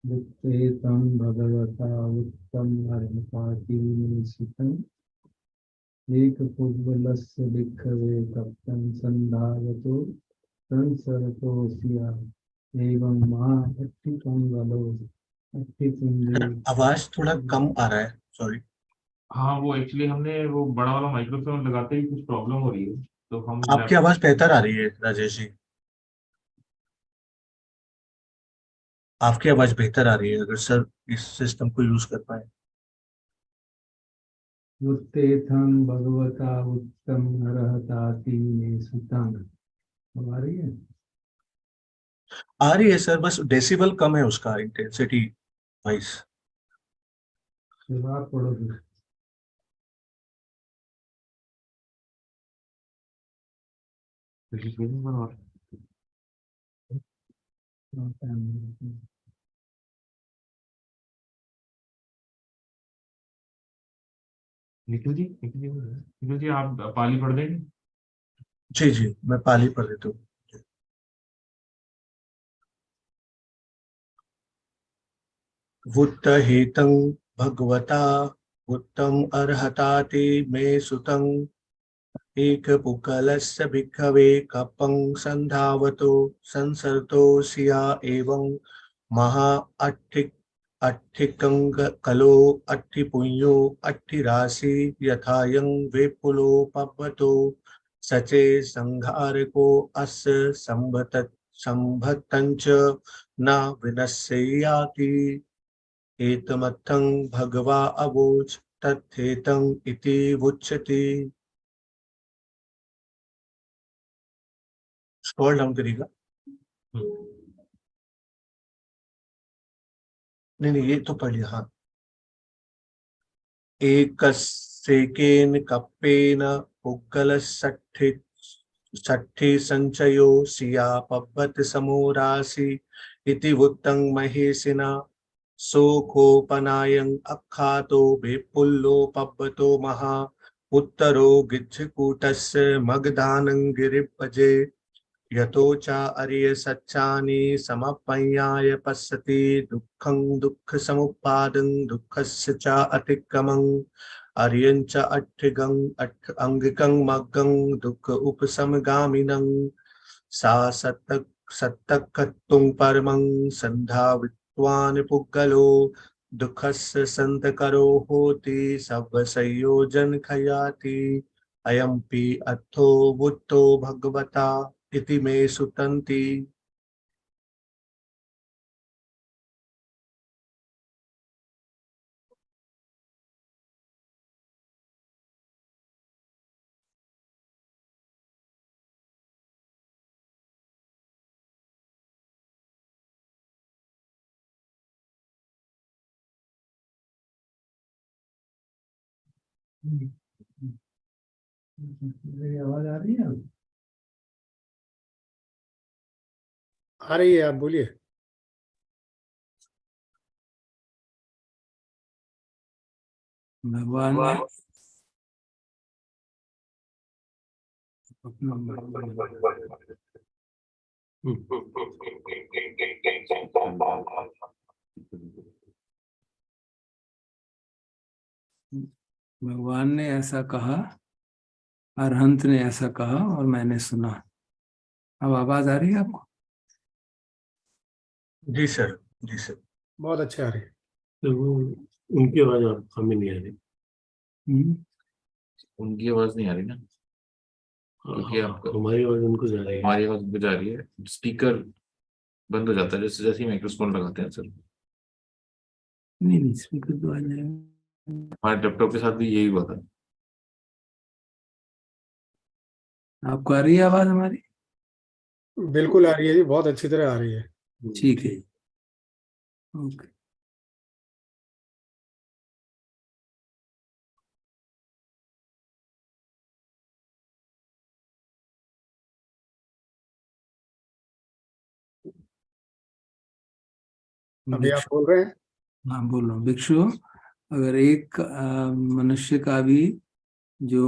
वित्तेतं भगवता उत्तम अर्घपातीन सुतं एकपूर्वलस्य भिक्खवे तप्तं संधावतो संसरतो सिया एवं महा अट्ठिपंगलो अट्ठिपुंजे। आवाज थोड़ा कम आ रहा है, सॉरी। हाँ, वो एक्चुअली हमने वो बड़ा वाला माइक्रोफोन लगाते ही कुछ प्रॉब्लम हो रही है, तो हम आपकी आवाज बेहतर आ रही है राजेश जी, आपकी आवाज बेहतर आ रही है, अगर सर इस सिस्टम को यूज कर पाए। उत्तेथं भगवता उत्तम अर्हतातीन सुतं। अब आ रही है सर, बस डेसिबल कम है उसका, इंटेंसिटी वाइज। आप पढ़ो फिर। निखिल जी आप पाली पढ़ देंगे? जी जी, मैं पाली पढ़ देता हूँ। वुत्तहेतं भगवता उत्तम अर्हताति मे सुतं एकपुकलस्य भिक्खवे कपं संधावतो संसर्तो सिया एवं महा अट्ठिकं कलो अट्ठिपुञ्यो अट्ठिराशि यथायं विपुलोपवतो सचे संहारको अस्य संभतञ्च न विनश्यति एतमर्थं भगवा अवोच तथेतं इति उच्यते। स्क्रॉल डाउन करिएगा। नहीं नहीं, ये तो पढ़ लिया। हाँ, एकस्येकेन कप्पेन पुग्गलसठ्ठि सठ्ठि संचयो सिया पब्बत समोरासि इति वुत्तं महेशिना सोकोपनायं अख्खातो विपुल्लो पब्बतो महा उत्तरो गिच्छकूटस्य मगधानं गिरिपजे यतो च अर्य सच्चानि समपय्याय पश्यति दुःखं दुःख समुत्पादं दुःखस्य च अतिक्रमं अर्यं च अंगिकं मग्गं दुःख उपशमगामिनं सा सत्तकत्वं परमं संधावित्वान् पुग्गलो दुःखस्य संतकरो होति सवसंयोजन खयाति अयम्पि अर्थो बुद्धो भगवता इति मे सुतन्ति। मेरी आवाज आ रही है? आ रही है, आप बोलिए। भगवान ने अपना भगवान ने ऐसा कहा, अरहंत ने ऐसा कहा और मैंने सुना। अब आवाज आ रही है आपको? जी सर, जी सर। बहुत अच्छे आ रही है। तो वो उनकी आवाज हमें नहीं आ रही। उनकी आवाज नहीं आ रही ना, क्योंकि आपको हमारी आवाज उनको जा रही है। हमारी आवाज उनको जा रही है। स्पीकर बंद हो जाता है जैसे जैसे ही माइक्रोफोन लगाते हैं सर। नहीं, स्पीकर तो आ जाएगा। हमारे लैपटॉप के साथ भी यही हुआ था। आपको आ रही है आवाज हमारी? बिल्कुल आ रही है जी, बहुत अच्छी तरह आ रही है। ठीक है, ओके। अभी आप बोल रहे हैं? हाँ बोल रहा हूँ। भिक्षु, अगर एक मनुष्य का भी जो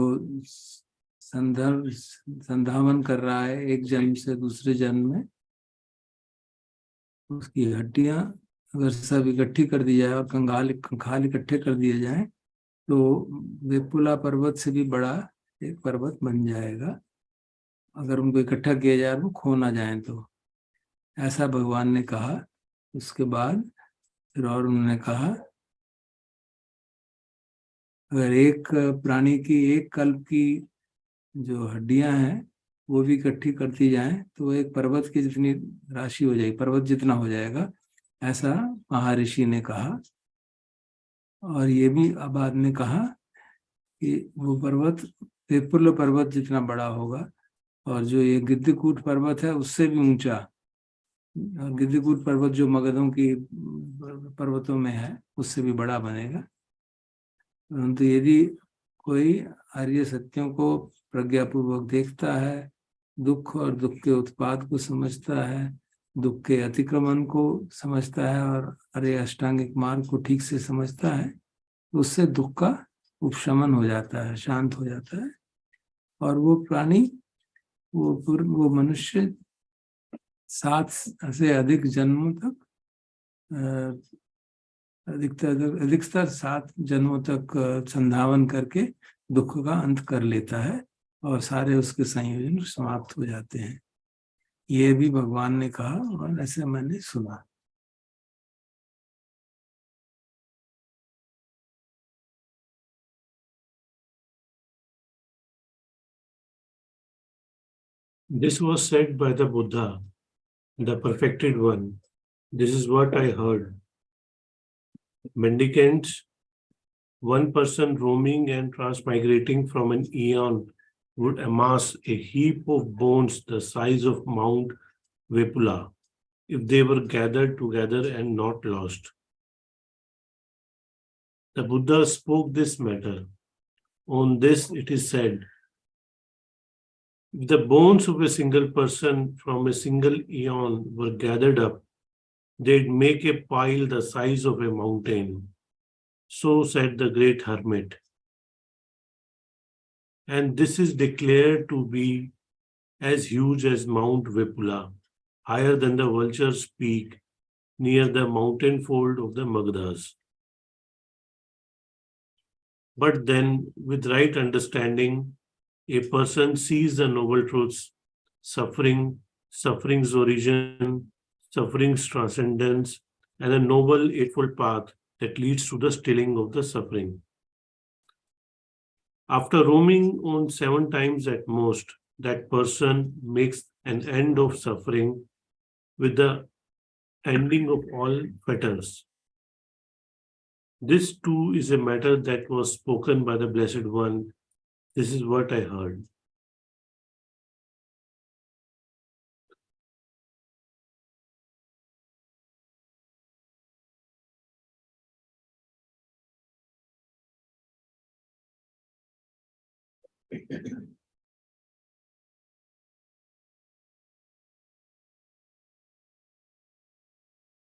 संधावन कर रहा है एक जन्म से दूसरे जन्म में, उसकी हड्डियां अगर सब इकट्ठी कर दी जाए और कंकाल इकट्ठे कर दिए जाए तो वेपुला पर्वत से भी बड़ा एक पर्वत बन जाएगा, अगर उनको इकट्ठा किया जाए वो खो ना जाए तो। ऐसा भगवान ने कहा। उसके बाद फिर और उन्होंने कहा, अगर एक प्राणी की एक कल्प की जो हड्डियां हैं वो भी इकट्ठी करती जाएं तो वो एक पर्वत की जितनी राशि हो जाएगी, पर्वत जितना हो जाएगा, ऐसा महर्षि ने कहा। और ये भी अब आदमी कहा कि वो पर्वत वेपुल पर्वत जितना बड़ा होगा, और जो ये गिद्धकूट पर्वत है उससे भी ऊंचा। और गिद्धकूट पर्वत जो मगधों की पर्वतों में है उससे भी बड़ा बनेगा। परंतु यदि कोई आर्य सत्यों को प्रज्ञापूर्वक देखता है, दुख और दुख के उत्पाद को समझता है, दुख के अतिक्रमण को समझता है और आर्य अष्टांगिक मार्ग को ठीक से समझता है, तो उससे दुख का उपशमन हो जाता है, शांत हो जाता है। और वो प्राणी, वो मनुष्य 7 से अधिक जन्मों तक, अधिकतर 7 जन्मों तक संधावन करके दुख का अंत कर लेता है और सारे उसके संयोजन समाप्त हो जाते हैं। ये भी भगवान ने कहा और ऐसे मैंने सुना। This was said by the Buddha, the perfected one. This is what I heard. Mendicants, one person roaming and transmigrating from an eon would amass a heap of bones the size of Mount Vepula if they were gathered together and not lost. The Buddha spoke this matter. On this it is said, if the bones of a single person from a single eon were gathered up, they'd make a pile the size of a mountain. So said the great hermit. And this is declared to be as huge as Mount Vipula, higher than the vulture's peak near the mountain fold of the Magdas. But then, with right understanding, a person sees the noble truths, suffering, suffering's origin, suffering's transcendence, and a noble eightfold path that leads to the stilling of the suffering. After roaming on 7 times at most, that person makes an end of suffering with the ending of all fetters. This too is a matter that was spoken by the Blessed One. This is what I heard.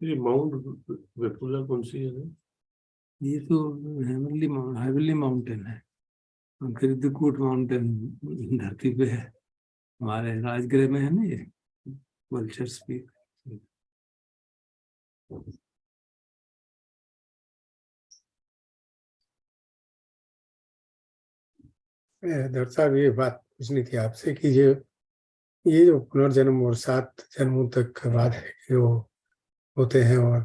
ये mount वेपुला कौन सी है? ये तो heavenly mountain है, गिरदकूट mountain धरती पे है, हमारे राजगृह में है ना ये वल्चर्स पीक। डॉक्टर साहब, ये बात पूछनी थी आपसे कि ये जो पुनर्जन्म और 7 जन्मों तक के बाद है कि वो होते हैं और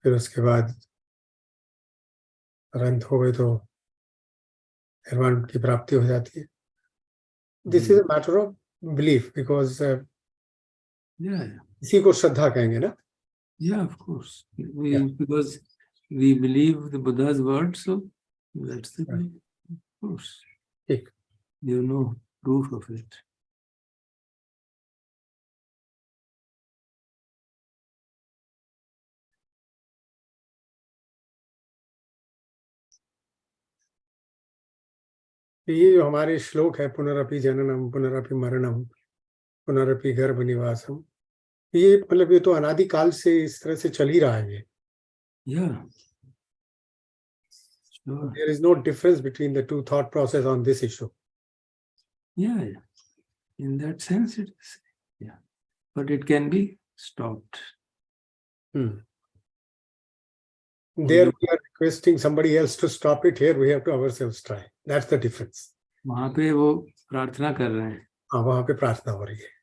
फिर उसके बाद अंत हो गए तो निर्वाण की प्राप्ति हो जाती है। This is a matter of belief, because इसी को श्रद्धा कहेंगे ना? Yeah, of course. Because we believe the Buddha's words, so that's the way. Of course. ठीक। You know proof of it. ये जो हमारे श्लोक है, पुनरपि जननम पुनरपि मरणम पुनरपि गर्भ निवासम, ये मतलब ये तो अनादिकाल से इस तरह से चल ही रहा है ये. Yeah, sure. There is no difference between the two thought process on this issue. Yeah, yeah. In that sense, it is. Yeah, but it can be stopped. There we are requesting somebody else to stop it. Here we have to ourselves try. That's the difference. वहां पे वो प्रार्थना कर रहे हैं. हाँ, वहां पे प्रार्थना हो रही है.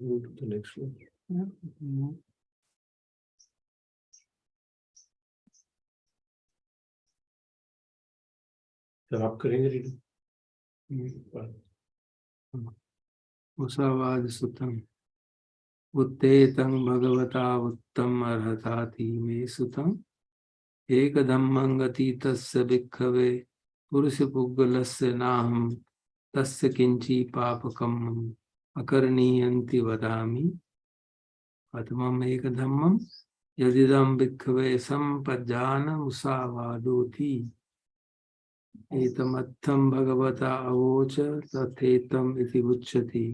Move to the next one. Sir आप करेंगे रीडिंग? मुसावादसुत्तम उत्तेतं भगवता उत्तम अर्हताति मे सुतम एकदम्मं गतीतस्य भिक्खवे पुरुषपुग्गलस्य नाहं तस्य किंची पापकम् अकरणीयन्ति वदामि प्रथमम् एकदम्मं यदिदं भिक्खवे सम्पज्जान मुसावादोति एतमर्थं भगवता अवोच तथेतम् इति उच्यते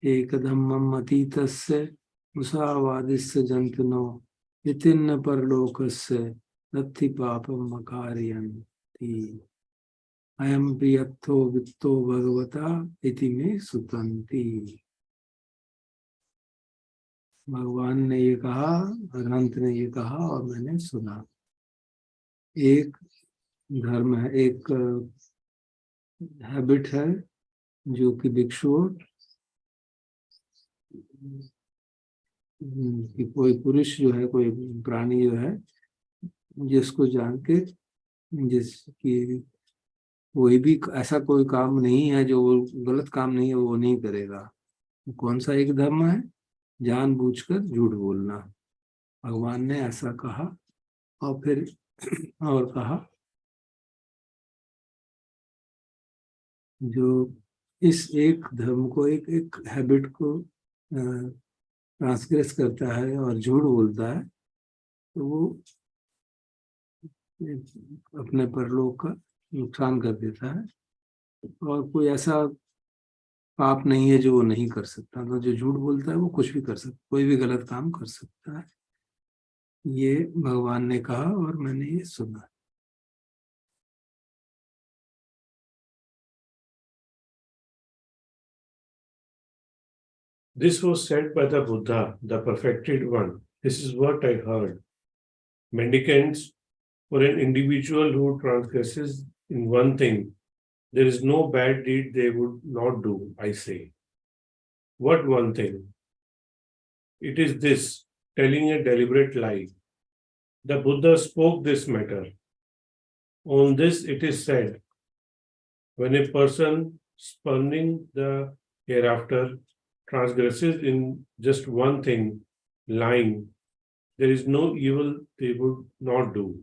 एकदम्मम् अतीतस्य मुसावादिस्य जन्तुनो वितिन्न परलोकस्य नत्थि पापम् अकारयन्ति अयं प्रियत्थो वित्तो भगवता इति मे सुतन्ति. भगवान ने ये कहा, अनंत ने ये कहा और मैंने सुना. एक धर्म है, एक हैबिट है जो कि भिक्षुओं कि कोई पुरुष जो है, कोई प्राणी जो है, जिसको जान के जिसकी कोई भी ऐसा कोई काम नहीं है जो गलत काम नहीं है, वो नहीं करेगा. कौन सा एक धर्म है? जानबूझकर झूठ बोलना. भगवान ने ऐसा कहा और फिर और कहा जो इस एक धर्म को, एक हैबिट को ट्रांसग्रेस करता है और झूठ बोलता है, तो वो अपने परलोक का नुकसान कर देता है. और कोई ऐसा पाप नहीं है जो वो नहीं कर सकता. तो जो झूठ बोलता है वो कुछ भी कर सकता, कोई भी गलत काम कर सकता है. ये भगवान ने कहा और मैंने ये सुना. This was said by the Buddha, the perfected one. This is what I heard. Mendicants, for an individual who transgresses in one thing, there is no bad deed they would not do, I say. What one thing? It is this, telling a deliberate lie. The Buddha spoke this matter. On this it is said, when a person spurning the hereafter transgresses in just one thing, lying, there is no evil they would not do.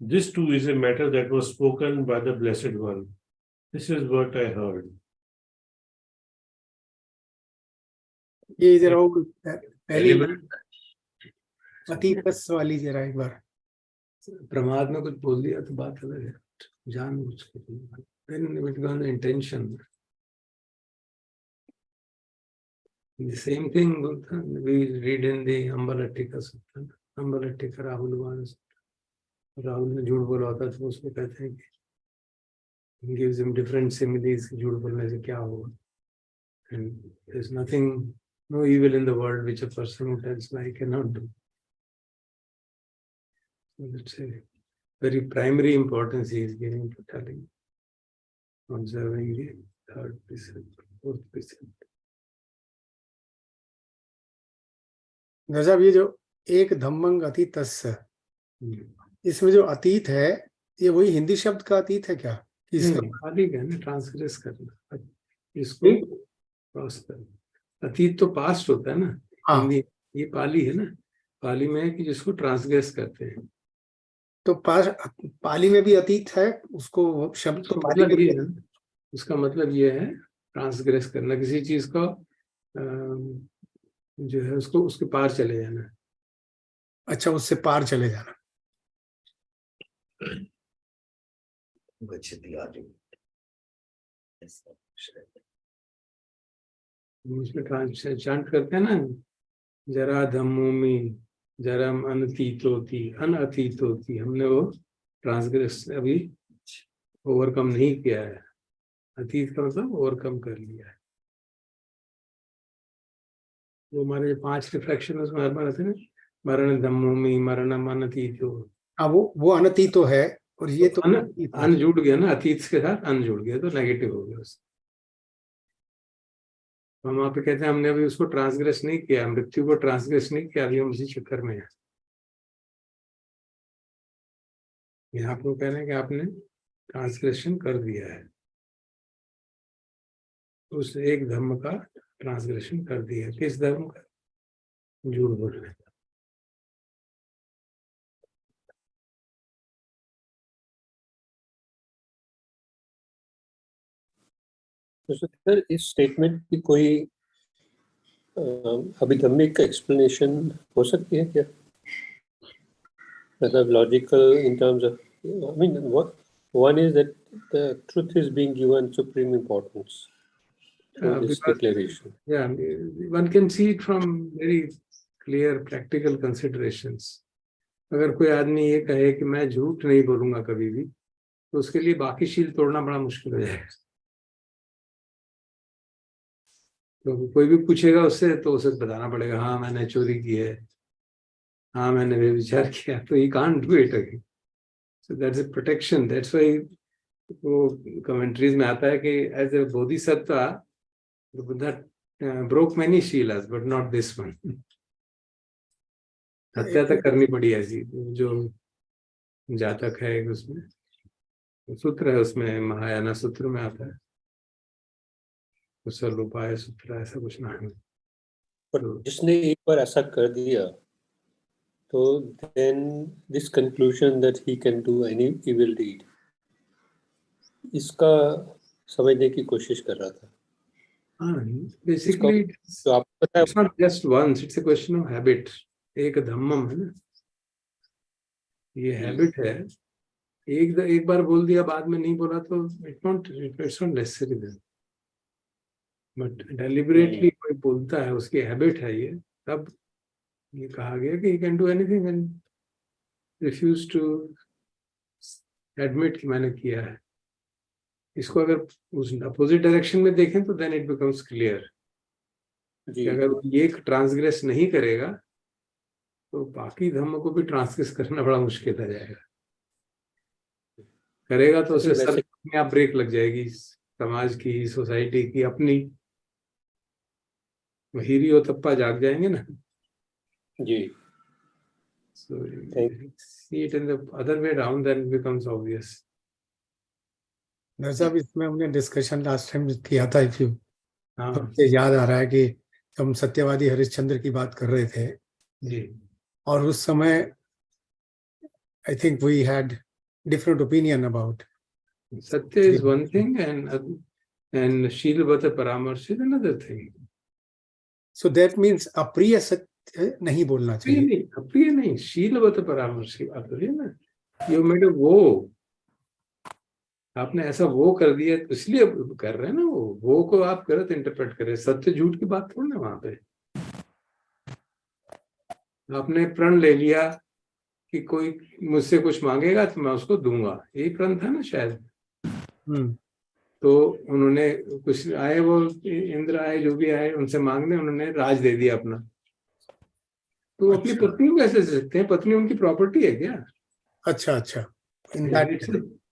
This too is a matter that was spoken by the Blessed One. This is what I heard. ये जरा वो पहली अतीतस वाली जरा एक बार. प्रमाद में कुछ बोल दिया तो बात अलग है. जानबूझ के intention. The same thing we read in the Aṭṭhipuñjasutta, Aṭṭhipuñjasutta Rahul. Rahul ने झूठ बोला होता तो उसको कहते हैं कि gives him different similes, झूठ बोलने से क्या होगा. And there's nothing, no evil in the world which a person who tells lie cannot do. So that's a very primary importance he is giving to telling, observing the third precept, fourth precept. साहब ये जो एक धम्मंग अतीतस्य, इसमें जो अतीत है ये वही हिंदी शब्द का अतीत है क्या? इसका खाली कहना ट्रांसग्रेस करना, इसको क्रॉस करना। अतीत तो पास्ट होता है ना, हाँ। हिंदी ये पाली है ना, पाली में है कि जिसको ट्रांसग्रेस करते हैं। तो पाली में भी अतीत है, उसको शब्द तो पाली मतलब में ये है, उसका मतलब ये है ट्रांसग्रेस करना, किसी चीज का जो है उसको उसके पार चले जाना। अच्छा, उससे पार चले जाना। उसमें ट्रांसचेंट करते हैं ना, जरा धम्मोमी जरम अनतीतोति अनअतीतोति, हमने वो ट्रांसग्रेस अभी ओवरकम नहीं किया है। अतीत का मतलब ओवरकम कर लिया है। वो हमारे 5 रिफ्लेक्शन उसमें हर बार आते हैं, मरण धम्मोमी मरणम अनतीतो। हाँ, वो अनतीत तो है, और ये तो अन जुड़ गया ना, अतीत के साथ अन जुड़ गया तो नेगेटिव हो गया उससे। हम वहां पे कहते हैं हमने अभी उसको ट्रांसग्रेस नहीं किया, मृत्यु को ट्रांसग्रेस नहीं किया, अभी हम उसी चक्कर में हैं। यहाँ पर कह रहे हैं कि आपने ट्रांसग्रेशन कर दिया है, उस एक धर्म का ट्रांसग्रेशन कर दिया है। किस धर्म का? झूठ बोलने का। तो सर इस स्टेटमेंट की कोई अभिधम्मिक एक्सप्लेनेशन हो सकती है क्या? मतलब logical in terms of, I mean one is that the truth is being given supreme importance through this declaration. Yeah, one can see it from very clear practical considerations. अगर कोई आदमी ये कहे कि मैं झूठ नहीं बोलूंगा कभी भी, तो उसके लिए बाकी शील तोड़ना बड़ा मुश्किल हो जाएगा। तो कोई भी पूछेगा उससे तो उसे बताना पड़ेगा, हाँ मैंने चोरी की है, हाँ मैंने व्यभिचार किया, तो he can't do it again. So that's a protection. That's why वो commentaries में आता है कि as a bodhisattva the Buddha broke many shilas but not this one. हत्या तक करनी पड़ी ऐसी, जो जातक है एक उसमें सूत्र है, उसमें महायाना सूत्र में आता है, कुशल उपाय सूत्र ऐसा कुछ नाम है। पर जिसने एक बार ऐसा कर दिया तो then this conclusion that he can do any evil deed, इसका समझने की कोशिश कर रहा था। हाँ, basically तो आपको पता है it's not just once, it's a question of habit. एक धम्मम है ना, ये हैबिट है। एक बार बोल दिया बाद में नहीं बोला तो it's not necessary then. But deliberately कोई बोलता है, उसकी हैबिट है ये, तब ये कहा गया कि he can do anything and refuse to admit कि मैंने किया है। इसको अगर उस अपोजिट डायरेक्शन में देखें तो then it becomes clear कि अगर वो ये ट्रांसग्रेस नहीं करेगा तो बाकी धर्म को भी ट्रांसग्रेस करना बड़ा मुश्किल हो जाएगा। करेगा तो उसे सब अपने आप ब्रेक लग जाएगी, समाज की, सोसाइटी की, अपनी। हीरी और तप्पा जाग जाएंगे ना जी। So see it in the other way around, then it becomes obvious. साहब इसमें हमने डिस्कशन लास्ट टाइम किया था, इफ यू हाँ मुझे याद आ रहा है कि हम सत्यवादी हरिश्चंद्र की बात कर रहे थे जी, और उस समय I think we had different opinion about सत्य is one thing and शीलवत परामर्श is another thing. So that means अप्रिय सत्य नहीं बोलना चाहिए। अप्रिय नहीं, शीलवत परामर्श की बात हो रही है ना। यू मेड वो, आपने ऐसा वो कर दिया तो इसलिए कर रहे हैं ना, वो को आप गलत इंटरप्रेट कर रहे हैं। सत्य झूठ की बात थोड़ी ना वहां पे। आपने प्रण ले लिया कि कोई मुझसे कुछ मांगेगा तो मैं उसको दूंगा, यही प्रण था ना शायद। तो उन्होंने कुछ आए, वो इंद्र आए, जो भी आए उनसे मांगने, उन्होंने राज दे दिया अपना। तो अपनी पत्नी को कैसे दे सकते हैं? पत्नी उनकी प्रॉपर्टी है क्या? अच्छा अच्छा,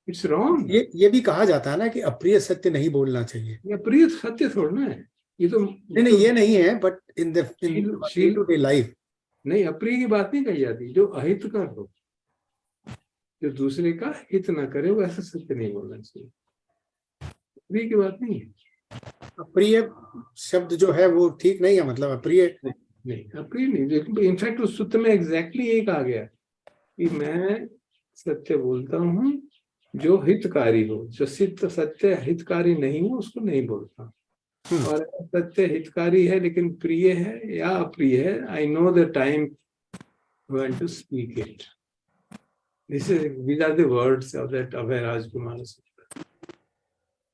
इट्स रॉन्ग। ये भी कहा जाता है ना कि अप्रिय सत्य नहीं बोलना चाहिए। ये अप्रिय सत्य थोड़ा है, ये तो नहीं, ये नहीं है, but in the day to day life नहीं, अप्रिय की बात नहीं कही जाती। जो अहित कर हो, जो दूसरे का हित ना करे, वो ऐसा सत्य नहीं बोलना चाहिए। प्रिय की बात नहीं है। अप्रिय शब्द जो है वो ठीक नहीं है, मतलब अप्रिय नहीं, अप्रिय नहीं। इनफैक्ट उस सूत्र में एग्जैक्टली यही कहा गया कि मैं सत्य बोलता हूँ जो हितकारी हो, जो सत्य हितकारी नहीं हो उसको नहीं बोलता। और सत्य हितकारी है लेकिन प्रिय है या अप्रिय है, I know the time when to speak it. These are the words of that Abhay Rajkumar Sutta.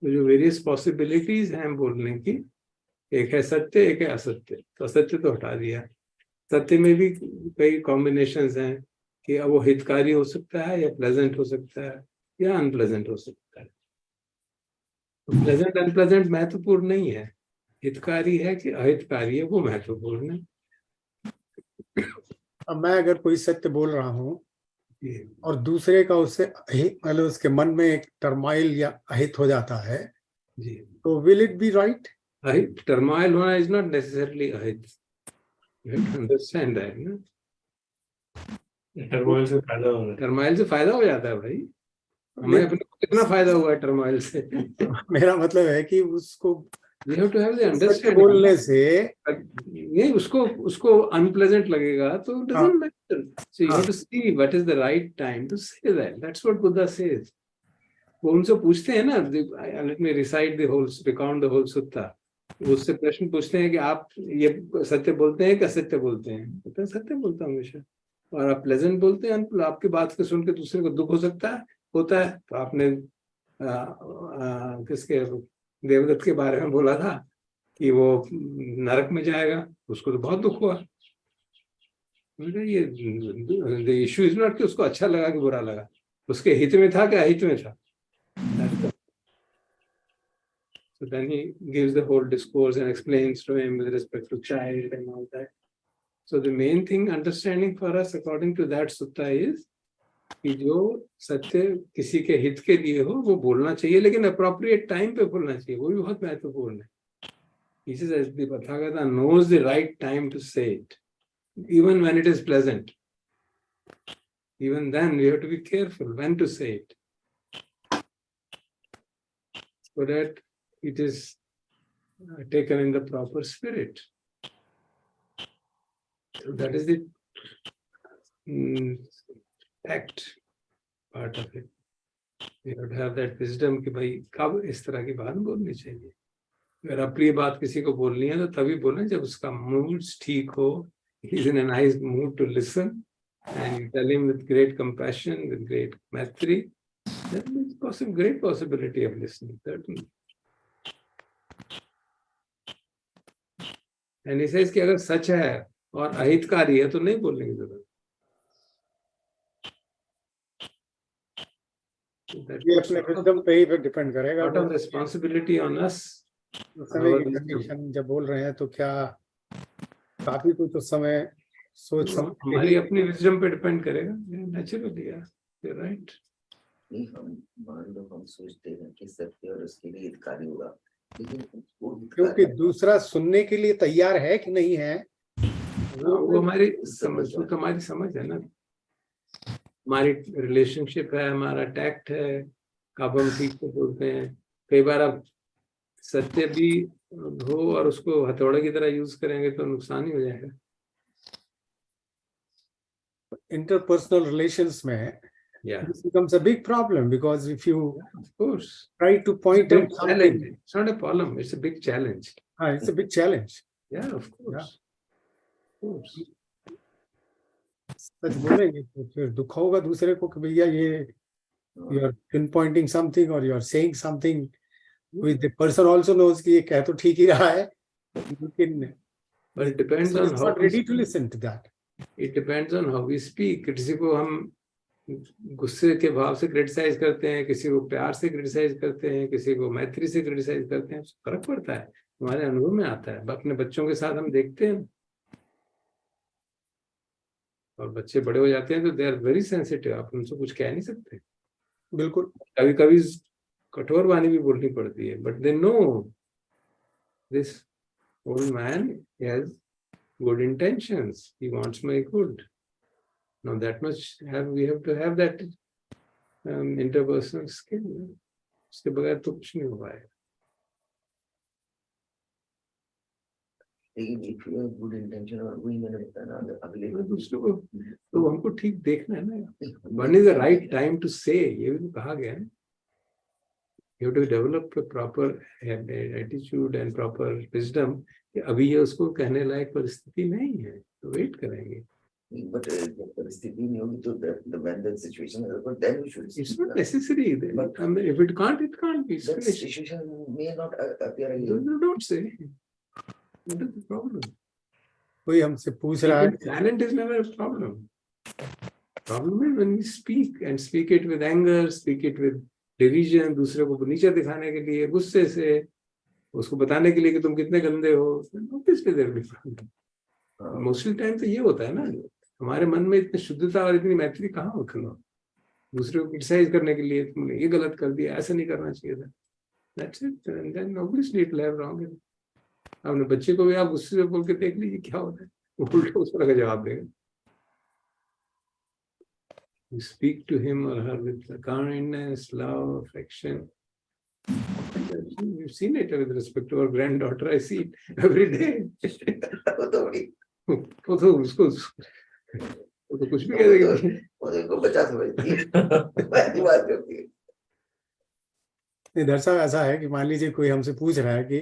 तो जो वेरियस पॉसिबिलिटीज हैं बोलने की, एक है सत्य, एक है असत्य। तो असत्य तो हटा दिया। सत्य में भी कई कॉम्बिनेशंस हैं कि अब वो हितकारी हो सकता है या प्लेजेंट हो सकता है या अनप्लेजेंट हो सकता है। तो प्लेजेंट अनप्लेजेंट महत्वपूर्ण नहीं है, हितकारी है कि अहितकारी है वो महत्वपूर्ण है। अब मैं अगर कोई सत्य बोल रहा हूँ ये और दूसरे का उससे अहित, मतलब उसके मन में एक टर्माइल या अहित हो जाता है, जी, तो विल इट बी राइट? अहित टर्माइल होना इज नॉट नेसेसरली अहित। You have to understand that, ना? टर्मोइल से फायदा हो रहा है। टर्माइल से फायदा हो जाता है भाई। हमें अपने को कितना फायदा हुआ है टर्माइल से। मेरा मतलब है कि उसको You have to have the सत्य understanding. बोलने से नहीं, उसको अनप्लेजेंट लगेगा तो doesn't matter. So you have to see what is the right time to say that. That's what Buddha says. वो उनसे पूछते हैं ना, let me recite the whole sutta. उससे प्रश्न पूछते हैं कि आप ये सत्य बोलते हैं कि असत्य बोलते हैं? कहते हैं सत्य बोलता हूँ हमेशा। और आप प्लेजेंट बोलते हैं, आपकी बात को सुन के दूसरे को दुख हो सकता है, होता है। तो आपने किसके देवदत्त के बारे में बोला था कि वो नरक में जाएगा, उसको तो बहुत दुख हुआ। ये इशू इज नॉट कि उसको अच्छा लगा कि बुरा लगा, उसके हित में था कि अहित में था। So then he gives the whole discourse and explains to him with respect to child and all that. So the main thing understanding for us according to that sutta is कि जो सत्य किसी के हित के लिए हो वो बोलना चाहिए, लेकिन appropriate time पे बोलना चाहिए, वो भी बहुत महत्वपूर्ण है। He says as the Tathagata knows the right time to say it, even when it is pleasant. Even then we have to be careful when to say it, so that it is taken in the proper spirit. So that is the tact part of it. We have to have that wisdom कि भाई कब इस तरह की बात बोलनी चाहिए। अगर अप्रिय बात किसी को बोलनी है तो तभी बोलें जब उसका मूड ठीक हो, he is in a nice mood to listen, and you tell him with great compassion, with great maitri, then there's great possibility of listening, certainly. And he says कि अगर सच है और अहितकारी है तो नहीं बोलने की जरूरत। ये अपने विजडम पे ही डिपेंड करेगा। Lot of responsibility on us. उस समय की कंडीशन जब बोल रहे हैं तो क्या काफी कुछ उस समय सोच समझ हमारी अपनी विजडम पे डिपेंड करेगा, नेचुरली। You're right. नहीं, हम मान लो हम सोचते हैं कि सत्य और उसके लिए हितकारी होगा, लेकिन क्योंकि दूसरा सुनने के लिए तैयार है कि नहीं है, वो हमारी समझ है ना, हमारी रिलेशनशिप है, हमारा टैक्ट है, कब हम ठीक से बोलते हैं। कई बार आप सत्य भी हो और उसको हथौड़े की तरह यूज करेंगे तो नुकसान ही हो जाएगा। इंटरपर्सनल रिलेशंस में this becomes a big problem, because if you of course try to point out something, it's not a problem, it's a big challenge. it's a big challenge. Yeah, of course. Of course. सच बोलेंगे तो फिर दुख होगा दूसरे को कि भैया ये you are pinpointing something or you are saying something which the person also knows कि ये कह तो ठीक ही रहा है, लेकिन but it depends on how not ready to listen to that. It depends on how we speak. किसी को हम गुस्से के भाव से क्रिटिसाइज करते हैं, किसी को प्यार से क्रिटिसाइज करते हैं, किसी को मैत्री से क्रिटिसाइज करते हैं, फर्क पड़ता है, हमारे अनुभव में आता है। अपने बच्चों के साथ हम देखते हैं और बच्चे बड़े हो जाते हैं तो दे आर वेरी सेंसिटिव, आप उनसे कुछ कह नहीं सकते। बिल्कुल, कभी कभी कठोर वाणी भी बोलनी पड़ती है, but they know this old man has good intentions, he wants my good. Now that much we have to have that interpersonal skill. उसके बगैर तो कुछ नहीं हो पाएगा। लेकिन if you have good intention और वही मैंने बताया ना अगले दूसरे को तो हमको ठीक देखना है ना, when is the right time to say, ये भी तो कहा गया है. You have to develop a proper attitude and proper wisdom. कि अभी ये उसको कहने लायक परिस्थिति नहीं है, तो वेट करेंगे. But परिस्थिति नहीं होगी तो when the situation is, but then we should. It's not necessary. But I mean, if it can't, it can't be. That situation may not appear again. No, don't say. What is the problem? कोई हमसे पूछ रहा है, Talent is never a problem. Problem is when we speak and speak it with anger, speak it with derision, दूसरे को नीचे दिखाने के लिए, गुस्से से, उसको बताने के लिए कि तुम कितने गंदे हो. Obviously there will be problem. Mostly time तो ये होता है ना, हमारे मन में इतनी शुद्धता और इतनी मैत्री कहाँ होती है. दूसरे को क्रिटिसाइज करने के लिए तुमने ये गलत कर दिया, ऐसा नहीं करना चाहिए था. That's it. And then obviously it will have wrong. अपने बच्चे को भी आप गुस्से से बोल के देख लीजिए क्या होता है, वो उल्टा उस तरह का जवाब देगा. You speak to him or her with kindness, love, affection. You've seen it with respect to our granddaughter. I see it every day. वो तो उसको वो तो कुछ भी कह देगी. उनको बचा समझती है. बात करती है. इधर साहब ऐसा है कि मान लीजिए कोई हमसे पूछ रहा है कि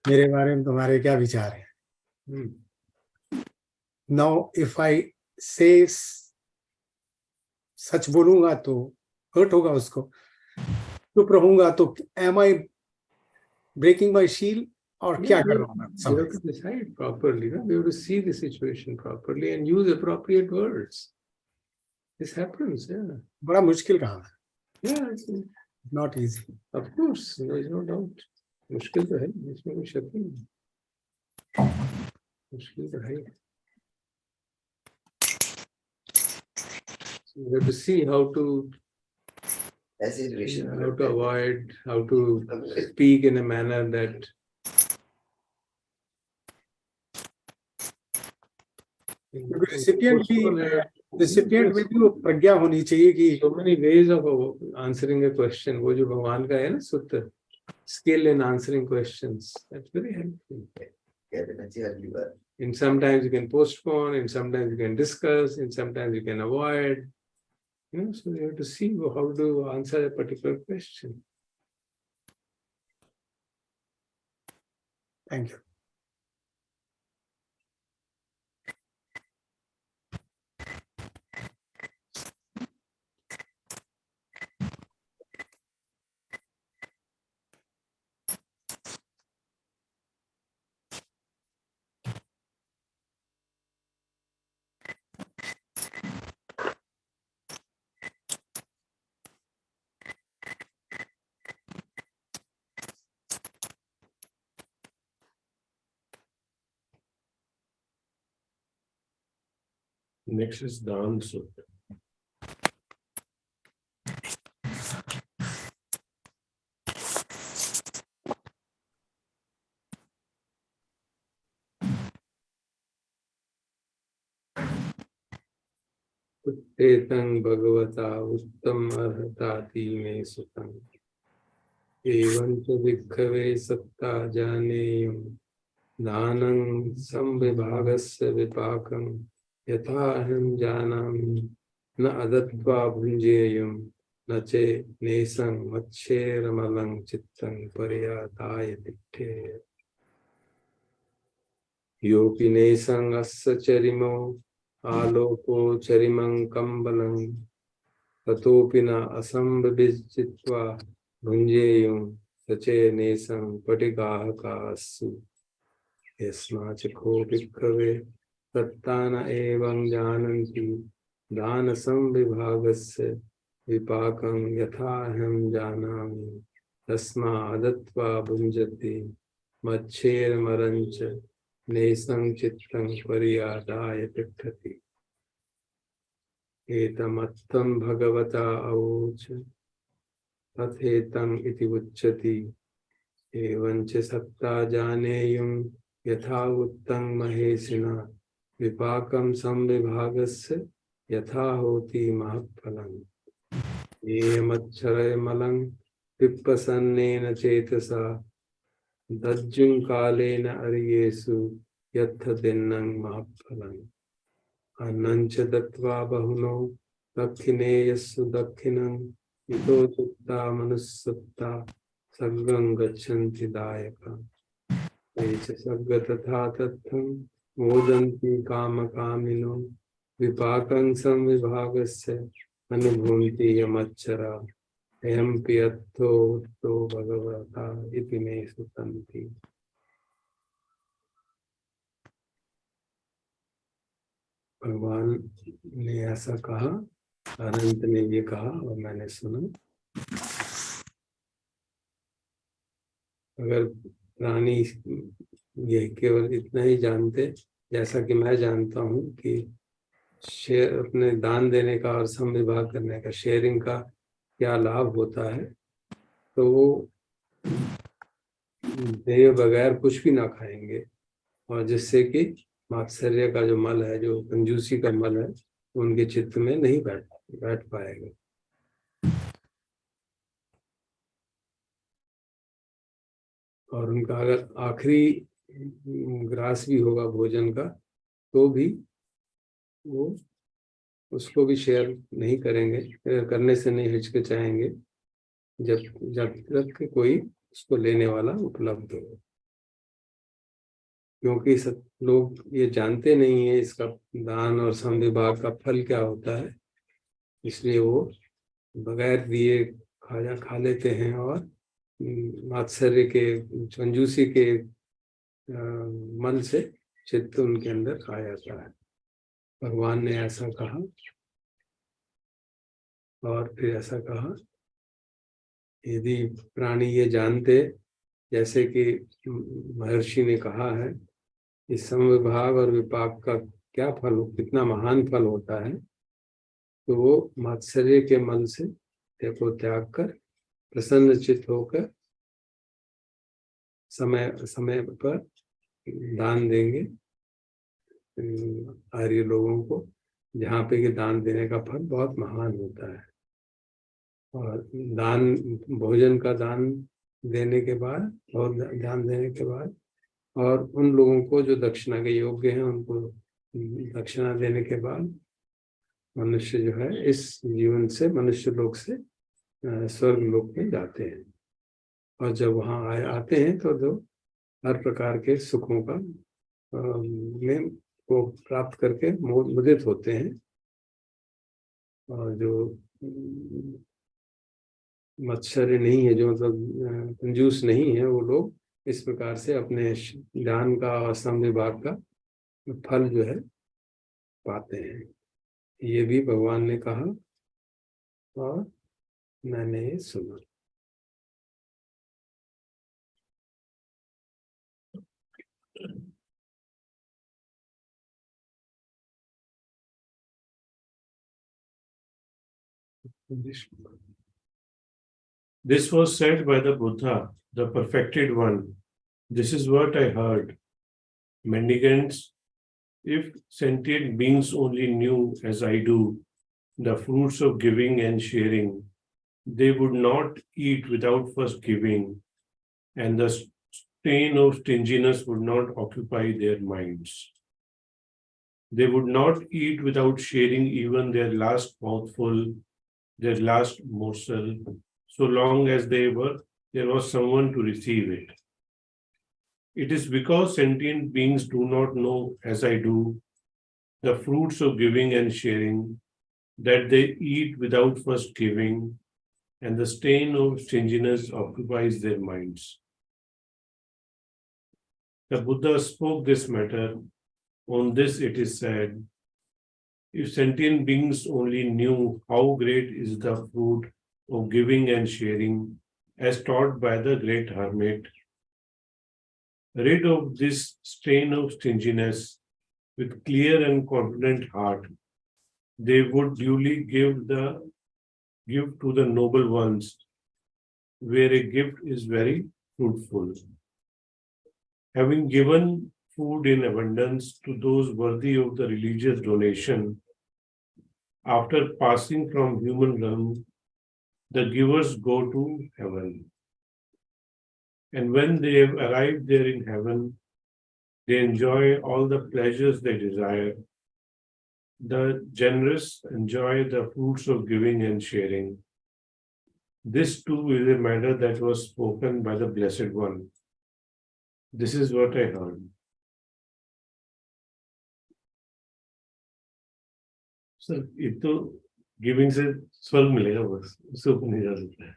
मेरे बारे में तुम्हारे क्या विचार हैं. Now if I say सच बोलूंगा तो हर्ट होगा उसको, चुप रहूंगा तो am I breaking my shield और क्या कर रहा हूँ. You have to decide properly. No? You have to see the situation properly and use appropriate words. This happens, yeah. बड़ा मुश्किल काम है. Yeah, it's Not easy. of course, there is no doubt. मुश्किल तो है, इसमें कोई शक नहीं. मुश्किल तो है. So you have to see how to avoid, how to speak in a manner that recipient में भी वो प्रज्ञा होनी चाहिए कि so many ways of answering a question. वो जो भगवान का है ना सूत्र, skill in answering questions, that's very helpful. In sometimes you can postpone, in sometimes you can discuss, in sometimes you can avoid. You know, so you have to see how to answer a particular question. Thank you. Next is Dānasutta. उत्तेतं भगवता उत्तम अर्हताति मे सुतं एवं च भिक्खवे सत्ता जानेयं दानं संविभागस्य विपाकं यथा अहं जानामि न अदत्वा भुञ्जेयं न चे नेसं मच्छेरमलं चित्तं पर्यादाय तिष्ठेय योऽपि नेसं अस्य चरिमो आलोको चरिमं कम्बलं ततोपि न असंविजित्वा भुञ्जेयं सचे नेसं पटिकाहकास्सु यस्माच्च को भिक्खवे तत्ता न एवं जानन्ति दानसंविभागस्य विपाकं यथाहं जानामि तस्मादत्वा भुञ्जति मच्छेरमरञ्च नेसं चित्तं पर्यादाय तिष्ठति एतमत्थं भगवता अवोच तथेतम् इति उच्यति एवं च सत्ता जानेयं यथा उत्तं महेशिना विपाकं संविभागस्य यथा होति महत्फलम् एयमच्छरमलं पिप्पसन्नेन चेतसा दज्जुं कालेन अर्येषु यत्थ दिन्नं महत्फलम् अन्नञ्च दत्त्वा बहुनो दक्षिणेयस्सु दक्षिणं इतो युक्ता मनुस्सत्ता सर्गं गच्छन्ति दायका ये च सर्ग तथा तत्थं मोदन्ति कामकामिनो विपाकं संविभागस्य अनुभून्ति यमच्चरा अयम्पि अत्थो भगवता इति मे सुतन्ति। भगवान ने ऐसा कहा, अनंत ने ये कहा और मैंने सुना। अगर प्राणी ये केवल इतना ही जानते, जैसा कि मैं जानता हूँ कि शेयर अपने दान देने का और समविभाग करने का, शेयरिंग का क्या लाभ होता है, तो वो देह बगैर कुछ भी ना खाएंगे, और जिससे कि मात्सर्य का जो मल है, जो कंजूसी का मल है, उनके चित्त में नहीं बैठ पाएगा। और उनका अगर आखिरी ग्रास भी होगा भोजन का, तो भी वो उसको भी शेयर नहीं करेंगे, करने से नहीं हिचकिचाएंगे जब तक कोई उसको लेने वाला उपलब्ध हो। क्योंकि सब लोग ये जानते नहीं है इसका दान और समविभाग का फल क्या होता है, इसलिए वो बगैर दिए खा लेते हैं और मात्सर्य के, कंजूसी के मन से चित्त उनके अंदर आ जाता है। भगवान ने ऐसा कहा और फिर ऐसा कहा, यदि प्राणी ये जानते, जैसे कि महर्षि ने कहा है, इस समविभाग और विपाक का क्या फल, कितना महान फल होता है, तो वो मात्सर्य के मन से को त्याग कर प्रसन्न चित्त होकर समय पर दान देंगे आर्य लोगों को, जहाँ पे कि दान देने का फल बहुत महान होता है। और दान, भोजन का दान देने के बाद और दान देने के बाद, और उन लोगों को जो दक्षिणा के योग्य हैं उनको दक्षिणा देने के बाद मनुष्य जो है इस जीवन से, मनुष्य लोक से स्वर्ग लोक में जाते हैं। और जब वहाँ आते हैं तो जो हर प्रकार के सुखों का में को प्राप्त करके मुदित होते हैं। और जो मत्सर्य नहीं है, जो मतलब कंजूस नहीं है, वो लोग इस प्रकार से अपने दान का और समविभाग का फल जो है पाते हैं। ये भी भगवान ने कहा और मैंने ये सुना। This was said by the Buddha, the perfected one. This is what I heard. Mendicants, if sentient beings only knew, as I do, the fruits of giving and sharing, they would not eat without first giving, and the stain of stinginess would not occupy their minds. They would not eat without sharing even their last mouthful, their last morsel, so long as there was someone to receive it. It is because sentient beings do not know, as I do, the fruits of giving and sharing, that they eat without first giving, and the stain of stinginess occupies their minds. The Buddha spoke this matter. On this it is said, if sentient beings only knew how great is the fruit of giving and sharing, as taught by the great hermit, rid of this stain of stinginess with clear and confident heart, they would duly give to the noble ones, where a gift is very fruitful. Having given food in abundance to those worthy of the religious donation, after passing from human realm, the givers go to heaven. And when they have arrived there in heaven, they enjoy all the pleasures they desire. The generous enjoy the fruits of giving and sharing. This too is a matter that was spoken by the Blessed One. This is what I heard. So, ये तो giving से स्वर्ग मिलेगा बस, उससे ऊपर नहीं जा सकता।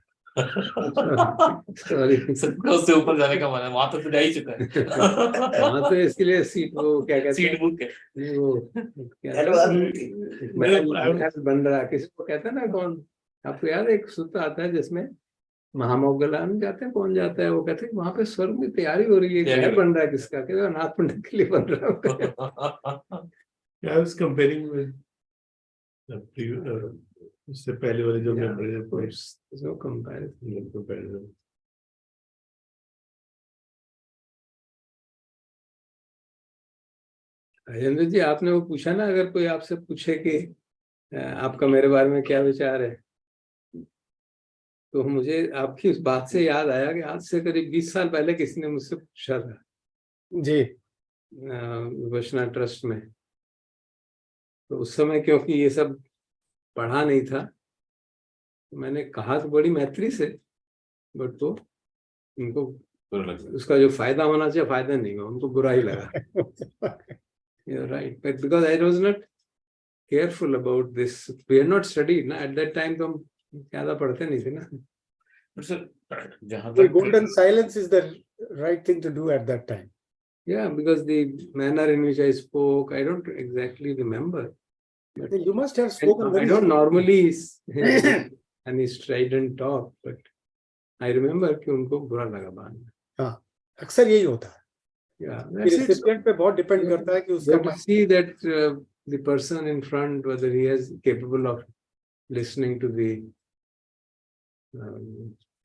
सॉरी, सबको उससे ऊपर जाने का मन है, वहां तो जा ही चुका है। वहाँ तो इसके लिए सीट, वो क्या कहते हैं, सीट बुक है। नहीं वो क्या धन्यवाद। बन रहा, किसी को कहते हैं ना, कौन आपको याद है, एक सूत्र आता है जिसमें महामोगलान जाते हैं, कौन जाता है, वो कहते हैं वहां पे स्वर्ग में तैयारी हो रही है, घर बन रहा है, किसका, कहते हैं अनाथ पंडित के लिए बन रहा है। I was comparing with the previous, उससे पहले वाले जो मेमोरी, no comparison. राजेंद्र जी, आपने वो पूछा ना, अगर कोई आपसे पूछे कि आपका मेरे बारे में क्या विचार है, तो मुझे आपकी उस बात से याद आया कि आज से करीब 20 साल पहले किसी ने मुझसे पूछा था जी विपश्यना ट्रस्ट में। तो उस समय क्योंकि ये सब पढ़ा नहीं था, तो मैंने कहा तो बड़ी मैत्री से, बट तो उनको उसका जो फायदा होना चाहिए फायदा नहीं हुआ, उनको बुरा ही लगा। You're right, but because I was not careful about this, we had not studied ना at that time, तो हम ज़्यादा पढ़ते नहीं थे ना। जहाँ The तक golden silence is the right thing to do at that time. Yeah, because the manner in which I spoke, I don't exactly remember. But You must have spoken I very don't slowly. normally any strident talk, but I remember कि उनको बुरा लगा बाद में। हाँ, अक्सर यही होता है। Yeah, फिर that's it. रेसिपिएंट पे बहुत डिपेंड करता है कि You उसका have to see that the person in front, whether he is capable of listening to the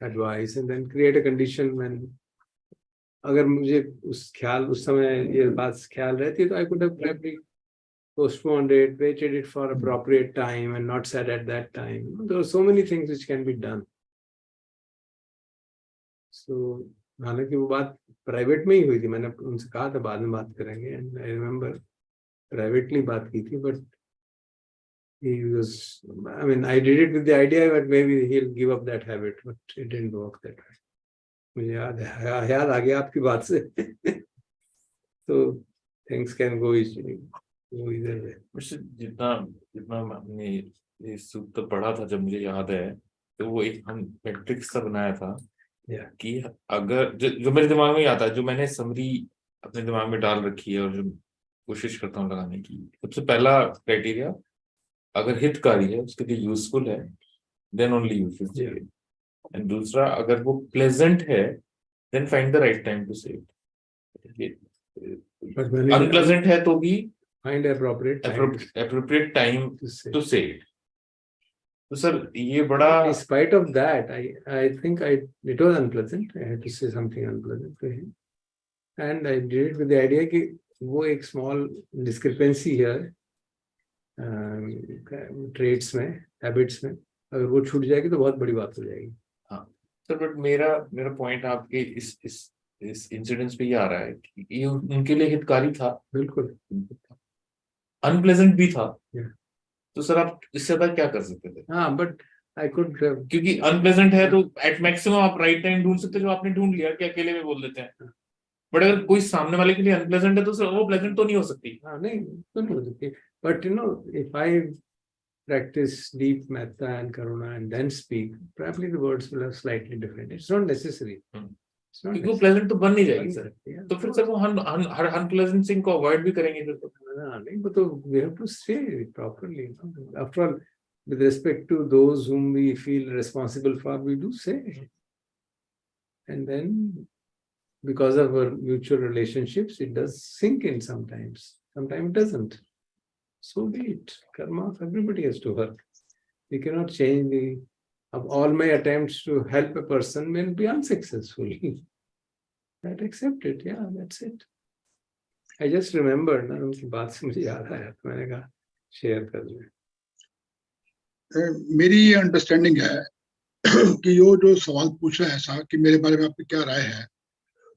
advice, and then create a condition when, अगर मुझे उस समय ये बात ख्याल रहती, तो I could have probably postponed it, waited it for appropriate time, and not said at that time. There are so many things which can be done. So, हालांकि वो बात प्राइवेट में ही हुई थी, मैंने उनसे कहा था बाद में बात करेंगे, and I remember प्राइवेटली बात की थी, but he was, I mean, I did it with the idea that maybe he'll give up that habit, but it didn't work that way. मुझे याद आ गया आपकी बात से। तो things can go easily, go either way. जितना हमने ये सूत्र पढ़ा था, जब मुझे याद है, तो वो एक हम मैट्रिक्स सा बनाया था कि अगर जो मेरे दिमाग में आता है, जो मैंने समरी अपने दिमाग में डाल रखी है और जो कोशिश करता हूँ लगाने की, सबसे पहला क्राइटेरिया, अगर हितकारी है, उसके लिए यूजफुल है, then only use it. And दूसरा, अगर वो प्लेजेंट है, then find the right time to say it. Unpleasant है तो भी Find appropriate time to say it. तो सर ये बड़ा, in spite of that, I think it was unpleasant. I had to say something unpleasant to him, and I did it with the idea कि वो एक small discrepancy है traits में, habits में, अगर वो छूट जाएगी तो बहुत बड़ी बात हो जाएगी। हाँ सर, बट मेरा पॉइंट आपके इस इंसिडेंस पे ये आ रहा है कि ये उनके लिए हितकारी था, बिल्कुल, अनप्लेजेंट भी था। तो सर आप इससे ज्यादा क्या कर सकते थे? हाँ, बट आई कुड, क्योंकि अनप्लेजेंट है तो एट मैक्सिमम आप राइट टाइम ढूंढ सकते, जो आपने ढूंढ लिया कि अकेले में बोल देते हैं। बट अगर कोई सामने वाले के लिए अनप्लेजेंट है तो सर वो प्लेजेंट तो नहीं हो सकती। हाँ, नहीं तो नहीं हो सकती। But you know, if I practice deep metta and karuna and then speak, probably the words will have slightly different. It's not necessary. It's not क्योंकि वो प्लेजेंट तो बन नहीं जाएगी सर। Yeah. तो फिर सर वो हर अनप्लेजेंट थिंग को अवॉइड भी करेंगे फिर तो। नहीं, but we have to say it properly. After all, with respect to those whom we feel responsible for, we do say. And then, because of our mutual relationships, it does sink in sometimes. Sometimes it doesn't. So be it. Karma of everybody has to work. We cannot change all my attempts to help a person will be unsuccessful. That accept it. Yeah, that's it. I just remembered ना, उनकी बात से मुझे याद आया, तो मैंने कहा शेयर कर दूं। मेरी ये अंडरस्टैंडिंग है कि जो सवाल पूछा है ऐसा कि मेरे बारे में आपकी क्या राय है,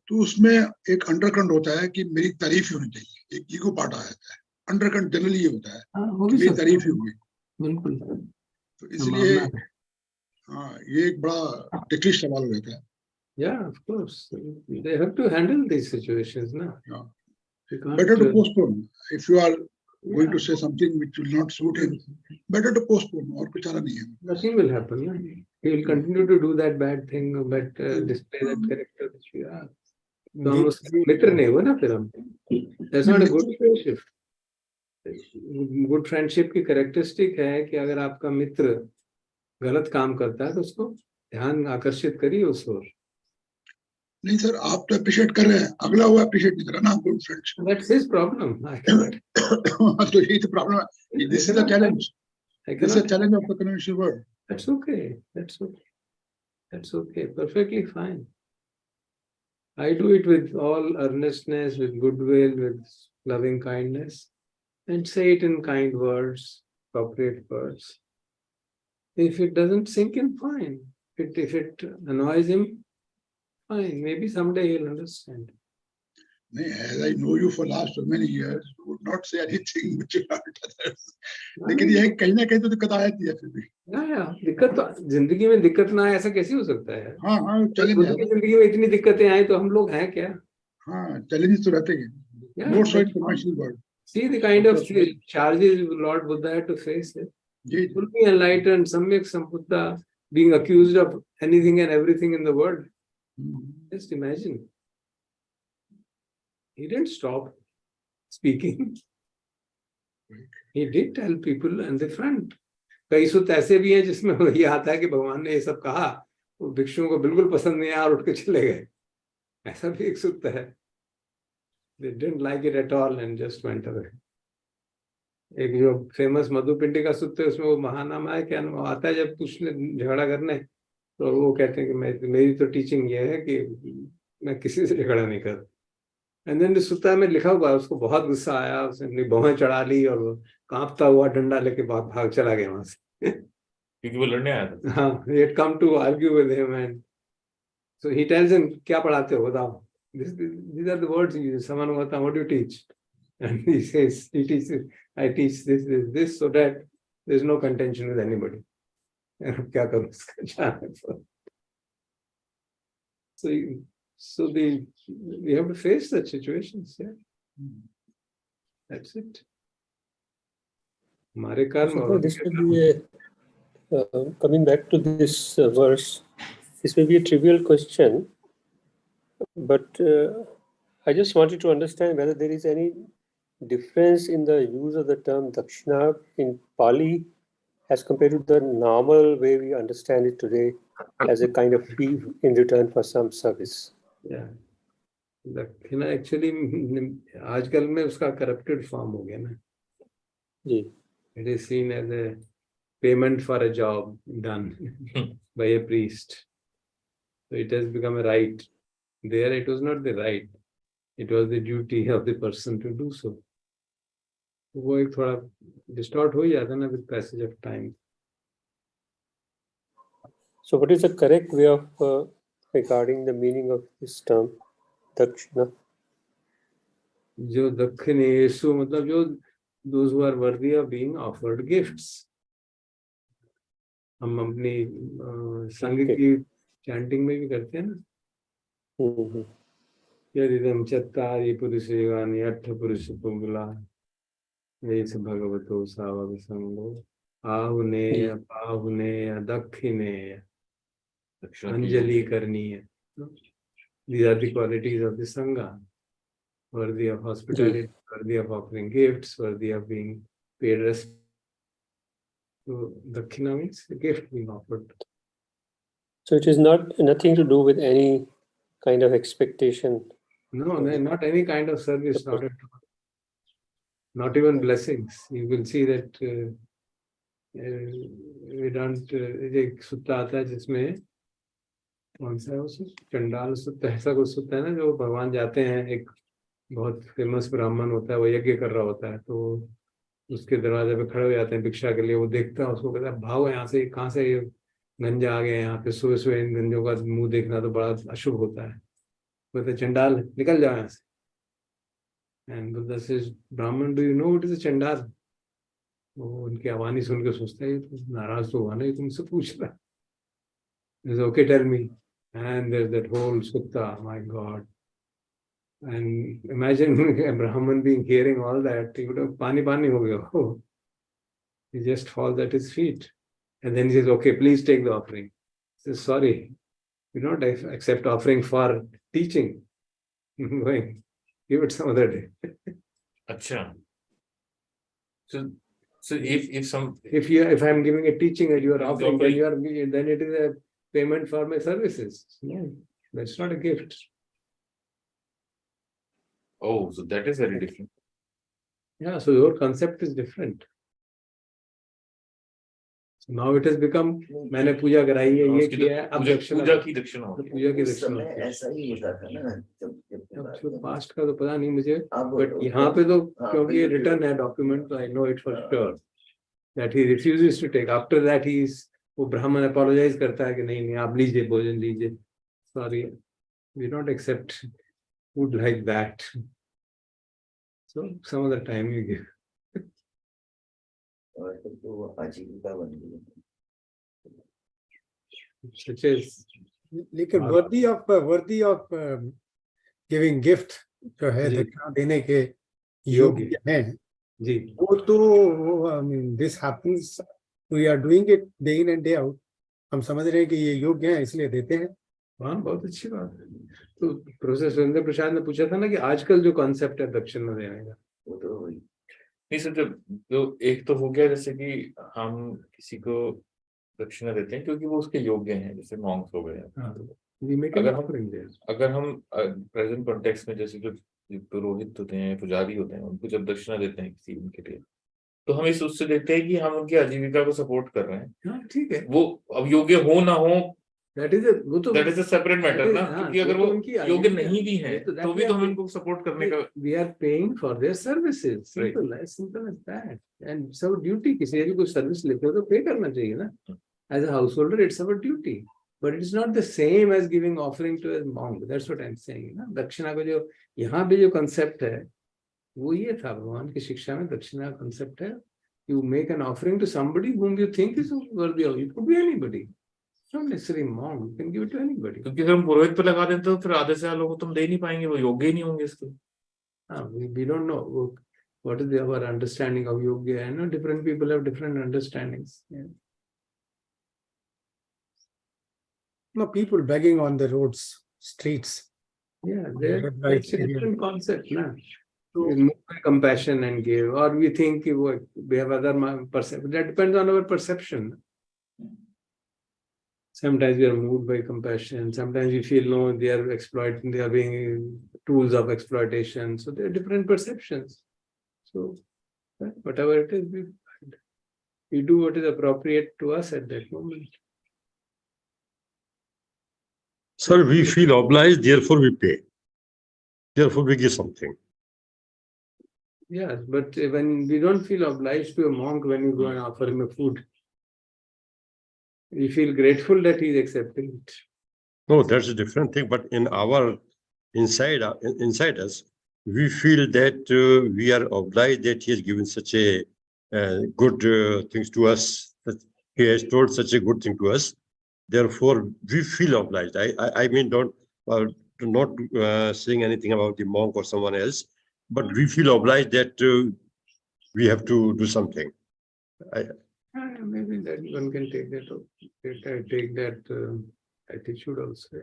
तो उसमें एक अंडरकरंट होता है कि मेरी तारीफ ही होनी चाहिए, एक ईगो पार्ट आ जाता है। अंडरकरंट जनरली ये होता है हो कि भी मेरी सकता तारीफ है, ही होगी। बिल्कुल तो इसलिए संभावना है। हाँ, ये एक बड़ा टिकी सवाल हो जाता है। Yeah, of course. They have to handle these situations, na? Yeah. You can't, Better to postpone. If you are going yeah, to say something which will not suit him, better to postpone. और कुछ चारा नहीं है। nothing will happen. Na? He will continue to do that bad thing, but display that character which we are. तो हम उसके मित्र नहीं हुए ना फिर हम. That's not a good friendship. Good friendship की characteristic है कि अगर आपका मित्र गलत काम करता है तो उसको ध्यान आकर्षित करिए उस ओर. नहीं सर, आप तो अप्रिशिएट कर रहे हैं, अगला वो अप्रिशिएट नहीं कर रहा ना, good friends. That's his problem. I cannot. तो यही तो प्रॉब्लम है। This is the challenge. I This is the cannot. challenge of the conventional world. That's okay. That's okay. That's okay. Perfectly fine. I do it with all earnestness, with goodwill, with loving kindness, and say it in kind words, appropriate words. If it doesn't sink in, fine. If it annoys him, fine. Maybe someday he'll understand. नहीं, as I know you for last so many years, you would not say anything which will hurt others. लेकिन ये कहीं ना कहीं तो दिक्कत आ जाती है फिर भी। Yeah. दिक्कत तो जिंदगी में दिक्कत ना आए ऐसा कैसे हो सकता है? हाँ हाँ, चैलेंज है। जिंदगी में इतनी दिक्कतें आई तो हम लोग हैं क्या? हाँ, चैलेंज तो रहते हैं। Yeah, More so in conventional world. see the kind of charges Lord Buddha had to face. Ji, Fully enlightened, Samyak Sambuddha, being accused of anything and everything in the world. Just imagine. He didn't stop speaking. He did tell people in the front. कई सुत ऐसे भी हैं जिसमें ये आता है कि भगवान ने ये सब कहा, वो भिक्षुओं को बिल्कुल पसंद नहीं आया और उठ के चले गए. ऐसा भी एक सुत है. They didn't like it at all and just went away. एक जो फेमस मधुपिंडिका सूत्र है उसमें वो महानामा है, क्या नाम आता है, जब उसने झगड़ा करने तो वो कहते हैं कि मेरी तो टीचिंग ये है कि मैं किसी से झगड़ा नहीं करता. एंड देन सूत्र में लिखा हुआ है, उसको बहुत गुस्सा आया, उसने अपनी भौहें चढ़ा ली और वो कांपता हुआ डंडा लेके भाग चला गया वहां से. क्योंकि वो लड़ने आया था. हाँ, he had come to argue with him and so he tells him, क्या पढ़ाते हो बताओ. These are the words he uses. Someone who what do you teach? And he says, he teaches, I teach this, so that there's no contention with anybody. क्या करूं इसका जाने पर. So we have to face such situations. Yeah, that's it. हमारे कर्म. This will be coming back to this verse. This may be a trivial question, but I just wanted to understand whether there is any difference in the use of the term dakshina in Pali as compared to the normal way we understand it today as a kind of fee in return for some service. Yeah. दक्षिणा actually आजकल में उसका corrupted form हो गया ना जी. It is seen as a payment for a job done by a priest, so it has become a right. There it was not the right, it was the duty of the person to do so. वो एक थोड़ा distort हो ही जाता ना with passage of time. So what is the correct way of regarding the meaning of this term dakshina? जो दक्षिणेषु मतलब जो those who are worthy of being offered gifts. हम अपनी संघ की चैंटिंग में भी करते हैं ना. यदिदं चत्तारि पुरुषेगानि अट्ठपुरुष पुंगला एष भगवतो सावक संगो आहुनेय पाहुनेय दक्षिणेय Anjali करनीय. These are the qualities of the Sangha. Worthy of hospitality, worthy of offering gifts, worthy of being paid respect. So Dakshina means a gift being offered. So it is nothing to do with any kind of expectation. No, not any kind of service, not at all. Not even blessings. You will see that we don't. एक सूत्र आता है जिसमें कौन सा है उसे चंडाल सूत्र ऐसा कुछ सूत्र है ना, जो भगवान जाते हैं, एक बहुत फेमस ब्राह्मण होता है, वो यज्ञ कर रहा होता है, तो उसके दरवाजे पे खड़े हो जाते हैं भिक्षा के लिए. वो देखता है, उसको कहता है भागो यहाँ से, कहाँ से ये गंजा आ गए यहाँ पे. सुबह सुबह इन गंजों का मुंह देखना तो बड़ा अशुभ होता है. बोलते चंडाल निकल जाओ यहाँ से. And Buddha says, Brahman, do you know what is a चंडाल? वो उनकी आवानी सुन के सोचता है तो नाराज तो हुआ नहीं, तुमसे पूछ रहा. He says, okay, tell me. And there's that whole sutta, my God. And imagine a Brahman being hearing all that, he would have pani ho gaya. Oh. He just falls at his feet. And then he says, okay, please take the offering. He says, sorry, we don't accept offering for teaching. Going, give it some other day. Acha. So if I'm giving a teaching and you are offering, then it is a payment for my services. No, that's not a gift. Oh, so that is very different. Yeah, so your concept is different. So now it has become, मैंने पूजा कराई है, ये किया है, अब पूजा की दक्षिणा होगी. पूजा की दक्षिणा ऐसा ही होता था ना जब पास्ट का तो पता नहीं मुझे, बट यहाँ पे तो क्योंकि ये रिटर्न है डॉक्यूमेंट, तो I know it for sure that he refuses to take. After that वो ब्राह्मण अपोलोजाइज करता है कि नहीं आप लीजिए, भोजन लीजिए. Sorry, we don't accept food like that. So some of the time you give. Such as, लेकिन worthy of giving gift जो है दक्षिणा देने के योग्य हैं जी, वो तो I mean this happens, we are doing it day in and day out. हम समझ रहे हैं कि ये योग्य हैं इसलिए देते हैं. हाँ, बहुत अच्छी बात है. तो प्रोफेसर सुरेंद्र प्रसाद ने पूछा था ना कि आजकल जो कॉन्सेप्ट है दक्षिणा देने का, वो तो नहीं सर, जो एक तो हो गया जैसे कि हम किसी को दक्षिणा देते हैं क्योंकि वो उसके योग्य हैं, जैसे मॉन्क्स हो गए. अगर हम प्रेजेंट कॉन्टेक्स्ट में जैसे जो पुरोहित होते हैं, पुजारी होते हैं, उनको जब दक्षिणा देते हैं किसी उनके लिए, तो हम इस उससे देखते हैं कि हम उनकी आजीविका को सपोर्ट कर रहे हैं. ठीक है, वो अब योग्य हो ना हो, that is a separate matter ना, क्योंकि अगर वो योग्य नहीं भी है तो भी तो हम इनको सपोर्ट करने का, we are paying for their services. Simple as that. And सब ड्यूटी, किसी भी कोई सर्विस लेते हो तो पे करना चाहिए ना. As a householder it's our duty, but it is not the same as giving offering to a monk. That's what I am saying ना. दक्षिणा का जो यहाँ पे जो कंसेप्ट है वो ये था, भगवान की शिक्षा में दक्षिणा का कंसेप्ट है, you make an offering to somebody whom you think is worthy of. It could be anybody. It's not necessarily monk. You can give it to anybody. क्योंकि अगर हम पुरोहित पे लगा देते तो फिर आधे से ज्यादा लोगों को तुम दे नहीं पाएंगे, वो योग्य ही नहीं होंगे इसके. We don't know what is our understanding of yoga. I know different people have different understandings. Yeah. No, people begging on the roads, streets. Yeah, that's a different concept, na. We move by compassion and give, or we think we have other perception. That depends on our perception. Sometimes we are moved by compassion. Sometimes we feel no, they are exploiting. They are being tools of exploitation. So there are different perceptions. So whatever it is, we do what is appropriate to us at that moment. Sir, we feel obliged, therefore we pay. Therefore we give something. Yes, but when we don't feel obliged to a monk when you go and offer him a food, we feel grateful that he is accepting it. No, that's a different thing. But in our inside us, we feel that we are obliged that he has given such a good things to us. That he has told such a good thing to us. Therefore, we feel obliged. I mean, not saying anything about the monk or someone else, but we feel obliged that we have to do something. Maybe that one can take that attitude also.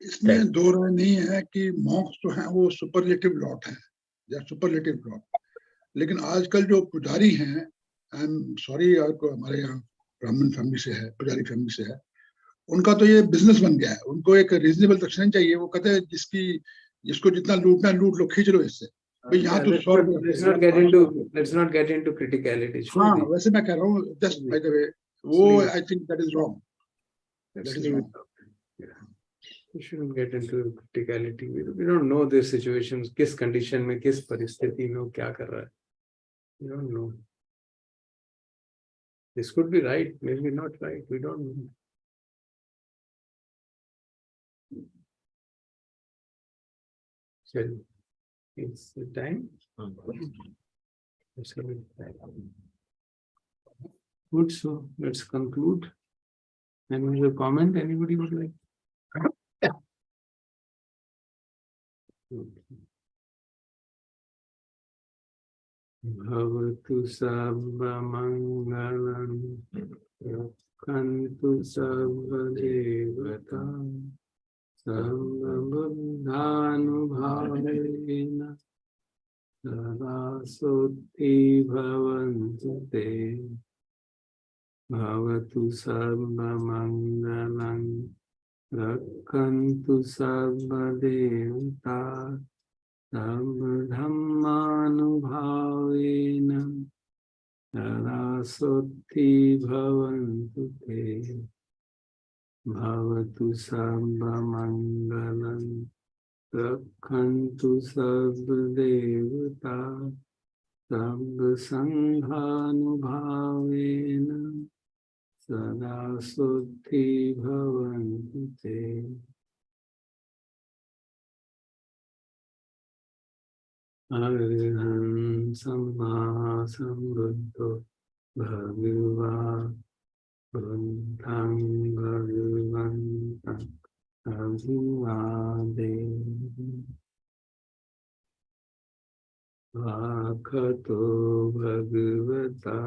इसमें दो राय नहीं है कि Monks जो हैं वो superlative lot हैं या सुपरलेटिव लॉट, लेकिन आजकल जो पुजारी हैं, आई एम सॉरी, हमारे यहाँ ब्राह्मण फैमिली से है, पुजारी फैमिली से है, उनका तो ये बिजनेस बन गया है. उनको एक रीजनेबल दक्षिणा चाहिए. वो कहते हैं जिसको जितना लूटना है लूट लो, खींच लो इससे. यहाँ तो let's not get into criticality. हाँ, वैसे मैं कह रहा हूँ, just by the way, वो I think that is wrong. We shouldn't get into criticality. We don't know the situations, किस condition में, किस परिस्थिति में वो क्या कर रहा है. We don't know. This could be right, maybe not right. We don't know. चलिए, it's time. Good, so let's conclude. Any other comment anybody would like? Bhavatu sabba mangalam, rakhantu sabba devata, sabba buddhanubhavena, sada suddhi bhavantu te. Bhavatu sabba mangalam, rakhantu sabba devata, sabba dhammanubhavena, sada suddhi bhavantu te. Bhavatu sabba mangalam, rakhantu sabba devata, sabba sanghanubhavena, sada suddhi bhavantu te. Arihant samma sambuddho bhagava buddhang bhagavantam abhivade. Vakato bhagavata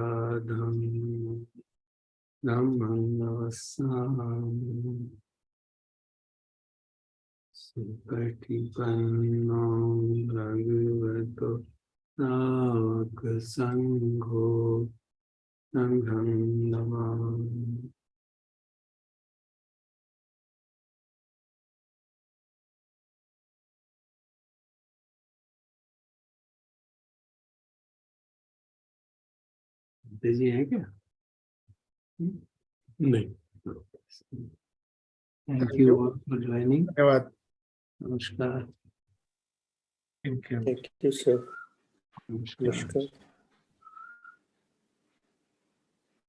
dhammam navasami. Supatipanno bhagavato sāvaka sangho sangham namāmi. जी है क्या? नहीं. Thank you all for joining. धन्यवाद. Namaskar. Thank you. Thank you, sir. Namaskar. Namaskar.